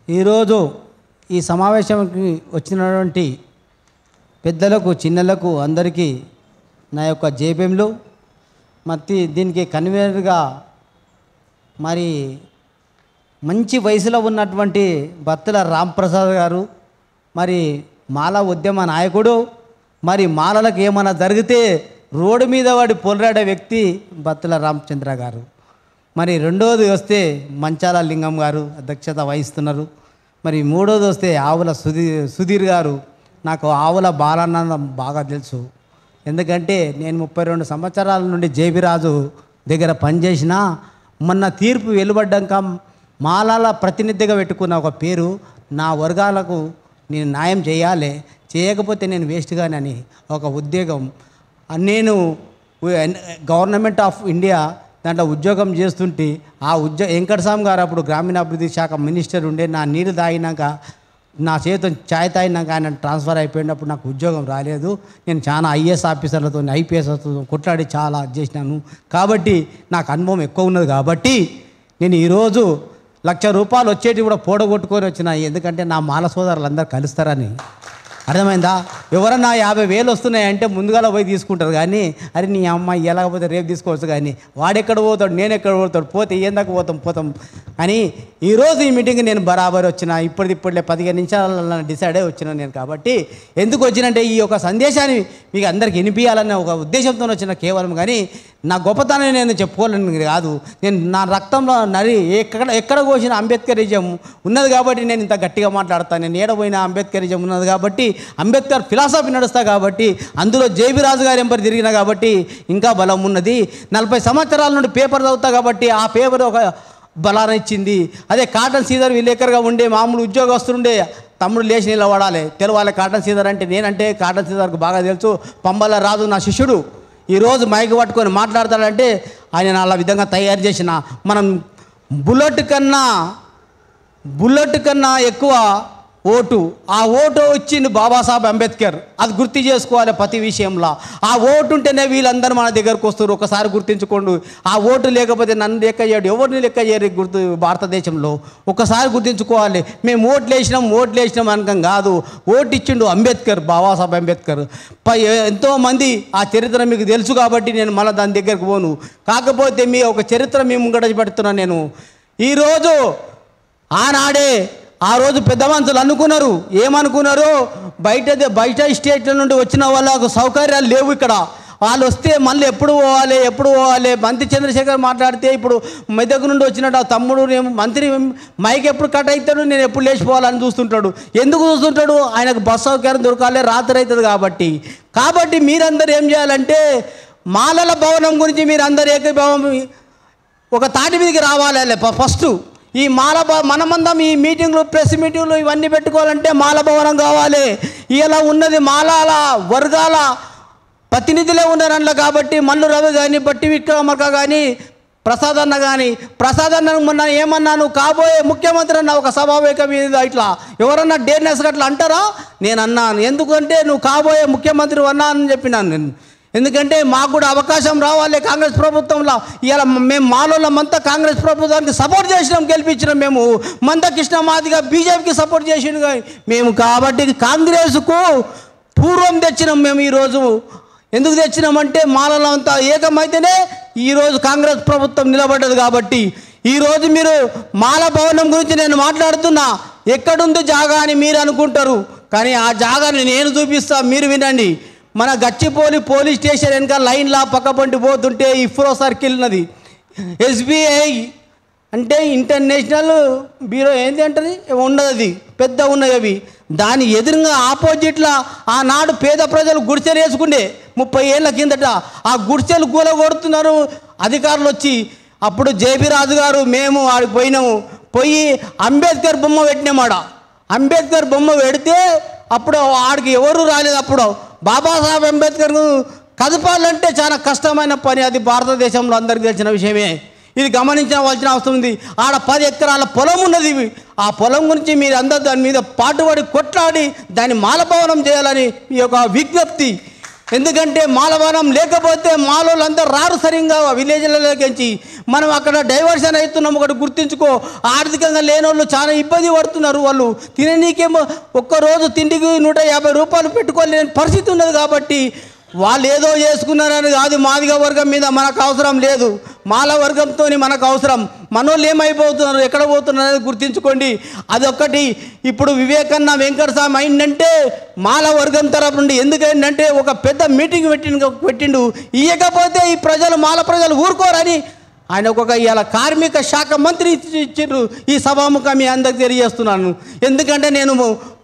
ఈరోజు ఈ సమావేశానికి వచ్చినటువంటి పెద్దలకు చిన్నలకు అందరికీ నా యొక్క జేబీఎంలు దీనికి కన్వీనర్గా మరి మంచి వయసులో ఉన్నటువంటి బత్తుల రాంప్రసాద్ గారు, మరి మాల ఉద్యమ నాయకుడు, మరి మాలలకు ఏమైనా జరిగితే రోడ్డు మీద వాడి పోరాడే వ్యక్తి బత్తుల రామచంద్ర గారు. మరి రెండోది వస్తే మంచాల లింగం గారు అధ్యక్షత వహిస్తున్నారు. మరి మూడోది వస్తే ఆవుల సుధీర్ గారు. నాకు ఆవుల బాలానందం బాగా తెలుసు, ఎందుకంటే నేను 32 సంవత్సరాల నుండి జేబీ రాజు దగ్గర పనిచేసిన. మొన్న తీర్పు వెలువడ్డాక మాలాల ప్రతినిధిగా పెట్టుకున్న ఒక పేరు, నా వర్గాలకు నేను న్యాయం చేయాలి, చేయకపోతే నేను వేస్ట్గానని ఒక ఉద్యోగం. నేను గవర్నమెంట్ ఆఫ్ ఇండియా దాంట్లో ఉద్యోగం చేస్తుంటే ఆ వెంకటస్వామి గారు అప్పుడు గ్రామీణాభివృద్ధి శాఖ మినిస్టర్ ఉండే. నా నీరు తాగినాక నా చేతితో ఛాయ్ తాగినాక ఆయన ట్రాన్స్ఫర్ అయిపోయినప్పుడు నాకు ఉద్యోగం రాలేదు. నేను చాలా ఐఏఎస్ ఆఫీసర్లతో ఐపీఎస్తో కొట్లాడి చాలా చేసినాను. కాబట్టి నాకు అనుభవం ఎక్కువ ఉన్నది. కాబట్టి నేను ఈరోజు ₹1,00,000 వచ్చేటి కూడా పోడగొట్టుకొని వచ్చిన, ఎందుకంటే నా మాల సోదరులు అందరూ కలుస్తారని. అర్థమైందా? ఎవరన్నా 50,000 వస్తున్నాయంటే ముందుగా పోయి తీసుకుంటారు, కానీ అరే నీ అమ్మాయి ఎలాగపోతే రేపు తీసుకోవచ్చు, కానీ వాడెక్కడ పోతాడు నేను ఎక్కడ పోతాడు, పోతే ఏం దాకా పోతాం అని ఈరోజు ఈ మీటింగ్ నేను బరాబర్ వచ్చిన. ఇప్పటిలే 15 నిమిషాల డిసైడ్ అయ్యి వచ్చిన నేను. కాబట్టి ఎందుకు వచ్చినంటే ఈ యొక్క సందేశాన్ని మీకు అందరికి వినిపించాలన్న ఒక ఉద్దేశంతో వచ్చిన కేవలం, కానీ నా గొప్పతనాన్ని నేను చెప్పుకోవాలని కాదు. నేను నా రక్తంలో ఎక్కడ కోసిన అంబేద్కరిజం ఉన్నది కాబట్టి నేను ఇంత గట్టిగా మాట్లాడతాను. నేను ఏడపోయిన అంబేద్కరిజం ఉన్నది కాబట్టి, అంబేద్కర్ ఫిలాసఫీ నడుస్తా కాబట్టి, అందులో జేబీ రాజు గారు ఎంపర్ తిరిగిన కాబట్టి ఇంకా బలం ఉన్నది. 40 సంవత్సరాల నుండి పేపర్ చదువుతా కాబట్టి ఆ పేపర్ ఒక బలాన్ని ఇచ్చింది. అదే కాటన్ సీదర్ విలేకరుగా ఉండే మామూలు ఉద్యోగస్తుండే తమ్ముడు లేచి నిలబడాలి, తెలవాలి కాటన్ సీదర్ అంటే. నేనంటే కాటన్ సీదర్కు బాగా తెలుసు. పంబల రాజు నా శిష్యుడు. ఈరోజు మైక్ పట్టుకొని మాట్లాడతాడంటే ఆయన అలా విధంగా తయారు చేసిన. మనం బుల్లెట్ కన్నా ఎక్కువ ఓటు, ఆ ఓటు వచ్చింది బాబాసాహెబ్ అంబేద్కర్. అది గుర్తు చేసుకోవాలి ప్రతి విషయంలో. ఆ ఓటు ఉంటేనే వీళ్ళందరూ మన దగ్గరకు వస్తారు. ఒకసారి గుర్తించుకోండి. ఆ ఓటు లేకపోతే నన్ను లెక్క చేయడు, ఎవరిని లెక్క చేయరు భారతదేశంలో. ఒకసారి గుర్తించుకోవాలి. మేము ఓట్లు వేసినాం అనకం కాదు. ఓటు ఇచ్చిండు అంబేద్కర్, బాబాసాహెబ్ అంబేద్కర్. ఎంతోమంది ఆ చరిత్ర మీకు తెలుసు కాబట్టి నేను మళ్ళీ దాని దగ్గరకు పోను. కాకపోతే మీ ఒక చరిత్ర మేము ముంగట పెడుతున్నాను నేను. ఈరోజు ఆనాడే ఆ రోజు పెద్ద మనుషులు అనుకున్నారు, ఏమనుకున్నారు, బయట స్టేట్ల నుండి వచ్చిన వాళ్ళకు సౌకర్యాలు లేవు ఇక్కడ. వాళ్ళు వస్తే మళ్ళీ ఎప్పుడు పోవాలి. మంత్రి చంద్రశేఖర్ మాట్లాడితే ఇప్పుడు మెదక్ నుండి వచ్చినట్టు ఆ తమ్ముడు మంత్రి మైక్ ఎప్పుడు కట్ అవుతాడు, నేను ఎప్పుడు లేచిపోవాలని చూస్తుంటాడు. ఎందుకు చూస్తుంటాడు? ఆయనకు బస్ సౌకర్యం దొరకాలి, రాత్రి అవుతుంది కాబట్టి మీరందరూ ఏం చేయాలంటే మాలల భవనం గురించి మీరందరూ ఏకీభావం ఒక తాటి మీదకి రావాలి. ఫస్ట్ ఈ మనమందం ఈ మీటింగ్లు, ప్రెస్ మీటింగ్లు ఇవన్నీ పెట్టుకోవాలంటే మాల భవనం కావాలి. ఇలా ఉన్నది మాలాల వర్గాల ప్రతినిధులే ఉన్నారన్న. కాబట్టి మల్లు రవి కానీ, బట్టి విక్రమార్క కానీ, ప్రసాద్ అన్న మొన్న ఏమన్నాను, కాబోయే ముఖ్యమంత్రి అన్న ఒక సభావేదిక మీద ఇట్లా ఎవరన్నా డేర్నెస్ అట్లా అంటారా? నేను అన్నాను. ఎందుకంటే నువ్వు కాబోయే ముఖ్యమంత్రి అన్నా అని చెప్పినాను నేను. ఎందుకంటే మాకు కూడా అవకాశం రావాలి కాంగ్రెస్ ప్రభుత్వంలో. ఇలా మేము మాలోళ్ళమంతా కాంగ్రెస్ ప్రభుత్వానికి సపోర్ట్ చేసినాం, గెలిపించినాం. మేము మందకృష్ణ మాదిగా బీజేపీకి సపోర్ట్ చేసిన మేము. కాబట్టి కాంగ్రెస్కు పూర్వం తెచ్చినాం మేము. ఈరోజు ఎందుకు తెచ్చినామంటే మాలలో అంతా ఏకమైతేనే ఈరోజు కాంగ్రెస్ ప్రభుత్వం నిలబడ్డది. కాబట్టి ఈరోజు మీరు మాల భవనం గురించి నేను మాట్లాడుతున్నా. ఎక్కడుంది జాగా అని మీరు అనుకుంటారు, కానీ ఆ జాగాని నేను చూపిస్తా, మీరు వినండి. మన గచ్చిపోలి పోలీస్ స్టేషన్ వెనక లైన్లా పక్కపంటి పోతుంటే ఇఫ్రో సర్కిల్ ఉన్నది. SBI అంటే ఇంటర్నేషనల్ బ్యూరో ఏంటి అంటది ఉండదు, పెద్ద ఉన్నవి అవి. దాని ఎదురుగా ఆపోజిట్లో ఆనాడు పేద ప్రజలు గుడిసెలు వేసుకుండే 30 ఏళ్ళ కిందట. ఆ గుడిసెలు కూలగొడుతున్నారు అధికారులు వచ్చి. అప్పుడు జేబీ రాజు గారు మేము ఆడికి పోయి అంబేద్కర్ బొమ్మ పెట్టినామాడ. అంబేద్కర్ బొమ్మ పెడితే అప్పుడు ఆడికి ఎవరు రాలేదు. అప్పుడు బాబాసాహెబ్ అంబేద్కర్ను కదపాలంటే చాలా కష్టమైన పని. అది భారతదేశంలో అందరికీ తెలిసిన విషయమే. ఇది గమనించవలసిన అవసరం ఉంది. ఆడ 10 ఎకరాల పొలం ఉన్నది. ఆ పొలం గురించి మీరు అందరూ దాని మీద పాటుపడి కొట్లాడి దాన్ని మాలభవనం చేయాలని ఈ యొక్క విజ్ఞప్తి. ఎందుకంటే మాలవనం లేకపోతే మాలోళ్ళందరూ రారు సరిగ్గా విలేజ్లలోకించి. మనం అక్కడ డైవర్షన్ అవుతున్నాం. ఒకటి గుర్తుంచుకో, ఆర్థికంగా లేని వాళ్ళు చాలా ఇబ్బంది పడుతున్నారు. వాళ్ళు తిననీకేమో ఒక్కరోజు తిండికి 150 రూపాయలు పెట్టుకోలేని పరిస్థితి ఉన్నది. కాబట్టి వాళ్ళు ఏదో చేసుకున్నారని కాదు, మాదిగ వర్గం మీద మనకు అవసరం లేదు, మాల వర్గంతో మనకు అవసరం. మనోళ్ళు ఏమైపోతున్నారు, ఎక్కడ పోతున్నారు అనేది గుర్తించుకోండి. అదొక్కటి. ఇప్పుడు వివేకన్న వెంకటస్వామి అయిందంటే మాల వర్గం తరపు నుండి. ఎందుకంటే ఒక పెద్ద మీటింగ్ పెట్టిండు. ఇవ్వకపోతే ఈ ప్రజలు, మాల ప్రజలు ఊరుకోరని ఆయన ఒక ఇవాళ కార్మిక శాఖ మంత్రి ఇచ్చారు. ఈ సభాముఖం మీ అందరికి తెలియజేస్తున్నాను. ఎందుకంటే నేను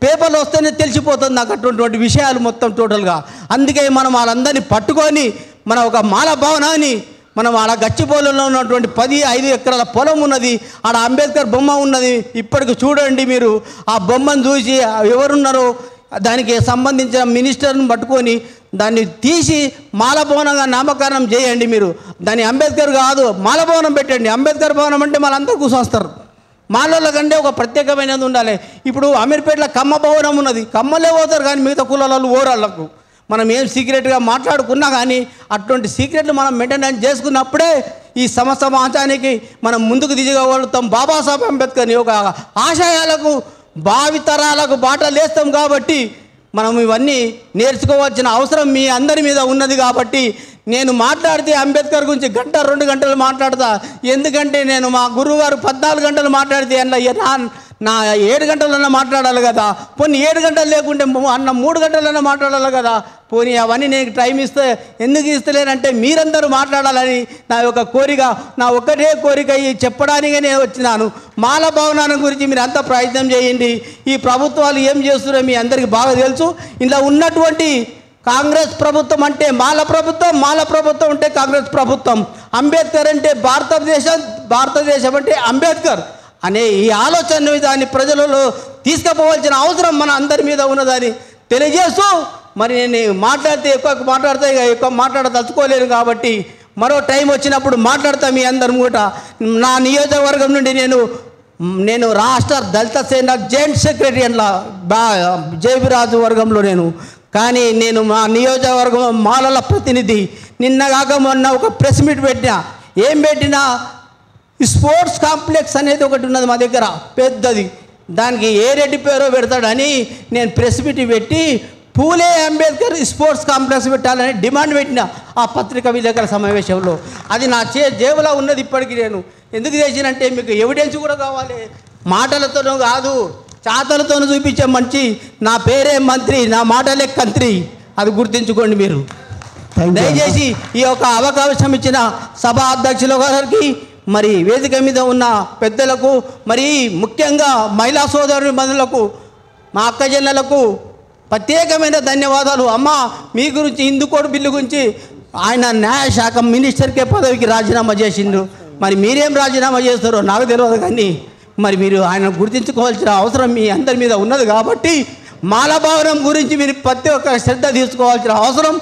పేపర్లు వస్తేనే తెలిసిపోతుంది నాకు అటువంటి విషయాలు మొత్తం టోటల్గా. అందుకే మనం వాళ్ళందరినీ పట్టుకొని మన ఒక మాల భవనాన్ని, మనం ఆడ గచ్చిబౌలిలో ఉన్నటువంటి 15 ఎకరాల పొలం ఉన్నది, ఆడ అంబేద్కర్ బొమ్మ ఉన్నది. ఇప్పటికి చూడండి మీరు ఆ బొమ్మను చూసి ఎవరున్నారో దానికి సంబంధించిన మినిస్టర్ని పట్టుకొని దాన్ని తీసి మాలభవనంగా నామకరణం చేయండి. మీరు దాన్ని అంబేద్కర్ కాదు మాలభవనం పెట్టండి. అంబేద్కర్ భవనం అంటే మళ్ళంతా కూర్చొస్తారు. మాలోళ్ళ కంటే ఒక ప్రత్యేకమైనది ఉండాలి. ఇప్పుడు అమీర్పేటలో కమ్మ భవనం ఉన్నది, కమ్మలే పోతారు కానీ మిగతా కులాలు ఓరాళ్ళకు. మనం ఏం సీక్రెట్గా మాట్లాడుకున్నా కానీ అటువంటి సీక్రెట్లు మనం మెయింటెనెన్స్ చేసుకున్నప్పుడే ఈ సమాజానికి మనం ముందుకు దిగగలుగుతాం. బాబాసాహెబ్ అంబేద్కర్ ఒక ఆశయాలకు భావితరాలకు బాటలు వేస్తాం. కాబట్టి మనం ఇవన్నీ నేర్చుకోవాల్సిన అవసరం మీ అందరి మీద ఉన్నది. కాబట్టి నేను మాట్లాడితే అంబేద్కర్ గురించి 1-2 గంటలు మాట్లాడతా. ఎందుకంటే నేను మా గురువుగారు 14 గంటలు మాట్లాడితే నా 7 గంటలన్నా మాట్లాడాలి కదా. పోనీ 7 గంటలు లేకుంటే అన్న 3 గంటలన్నా మాట్లాడాలి కదా. పోనీ అవన్నీ నేను టైం ఇస్తే ఎందుకు ఇస్తలేనంటే మీరందరూ మాట్లాడాలని నా యొక్క కోరిక, నా ఒక్కటే కోరిక చెప్పడానికే నేను వచ్చినాను. మాల భవనాన్ని గురించి మీరు అంతా ప్రయత్నం చేయండి. ఈ ప్రభుత్వాలు ఏం చేస్తున్నారో మీ అందరికీ బాగా తెలుసు. ఇలా ఉన్నటువంటి కాంగ్రెస్ ప్రభుత్వం అంటే మాల ప్రభుత్వం, మాల ప్రభుత్వం అంటే కాంగ్రెస్ ప్రభుత్వం, అంబేద్కర్ అంటే భారతదేశం అంటే అంబేద్కర్ అనే ఈ ఆలోచన దాన్ని ప్రజలలో తీసుకుపోవాల్సిన అవసరం మన అందరి మీద ఉన్నదని తెలియజేస్తూ, మరి నేను మాట్లాడితే ఎక్కువ మాట్లాడదలుచుకోలేను. కాబట్టి మరో టైం వచ్చినప్పుడు మాట్లాడతా మీ అందరం కూడా. నా నియోజకవర్గం నుండి నేను రాష్ట్ర దళిత సేన జాయింట్ సెక్రటరీ అట్లా జేబిరాజు వర్గంలో కానీ నేను మా నియోజకవర్గం మాలల ప్రతినిధి. నిన్నగాక మొన్న ఒక ప్రెస్ మీట్ పెట్టినా. ఏం పెట్టినా, స్పోర్ట్స్ కాంప్లెక్స్ అనేది ఒకటి ఉన్నది మా దగ్గర పెద్దది. దానికి ఏ రెడ్డి పేరో పెడతాడని నేను ప్రెస్ మీట్ పెట్టి పూలే అంబేద్కర్ స్పోర్ట్స్ కాంప్లెక్స్ పెట్టాలని డిమాండ్ పెట్టిన ఆ పత్రికా విలేకరుల సమావేశంలో. అది నా జేబులో ఉన్నది ఇప్పటికీ. నేను ఎందుకు చేసినంటే మీకు ఎవిడెన్స్ కూడా కావాలి, మాటలతోనూ కాదు చాతలతోనూ చూపించే మంచి. నా పేరే మంత్రి, నా మాటలే కంత్రి, అది గుర్తుంచుకోండి మీరు. దయచేసి ఈ యొక్క అవకాశం ఇచ్చిన సభా అధ్యక్షుల గారికి, మరి వేదిక మీద ఉన్న పెద్దలకు, మరి ముఖ్యంగా మహిళా సోదరు మందులకు, మా అక్కజనులకు ప్రత్యేకమైన ధన్యవాదాలు. అమ్మ మీ గురించి హిందూ బిల్లు గురించి ఆయన న్యాయశాఖ మినిస్టర్కే పదవికి రాజీనామా చేసిండు. మరి మీరేం రాజీనామా చేస్తారో నాకు తెలియదు, కానీ మరి మీరు ఆయన గుర్తించుకోవాల్సిన అవసరం మీ అందరి మీద ఉన్నది. కాబట్టి మాల భవనం గురించి మీరు ప్రతి ఒక్క శ్రద్ధ తీసుకోవాల్సిన అవసరం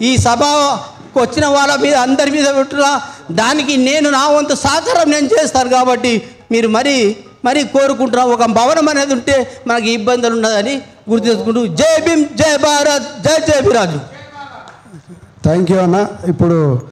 ఈ సభకు వచ్చిన వాళ్ళ మీద అందరి మీద పెట్టున్నా. దానికి నేను నా వంతు సహకారం నేను చేస్తాను. కాబట్టి మీరు మరీ కోరుకుంటున్నాం, ఒక భవనం అనేది ఉంటే మనకి ఇబ్బందులు ఉన్నదని గుర్తుంచుకుంటూ జై భీమ్, జై భారత్, జై జై బిరాజు. థ్యాంక్ యూ అన్న. ఇప్పుడు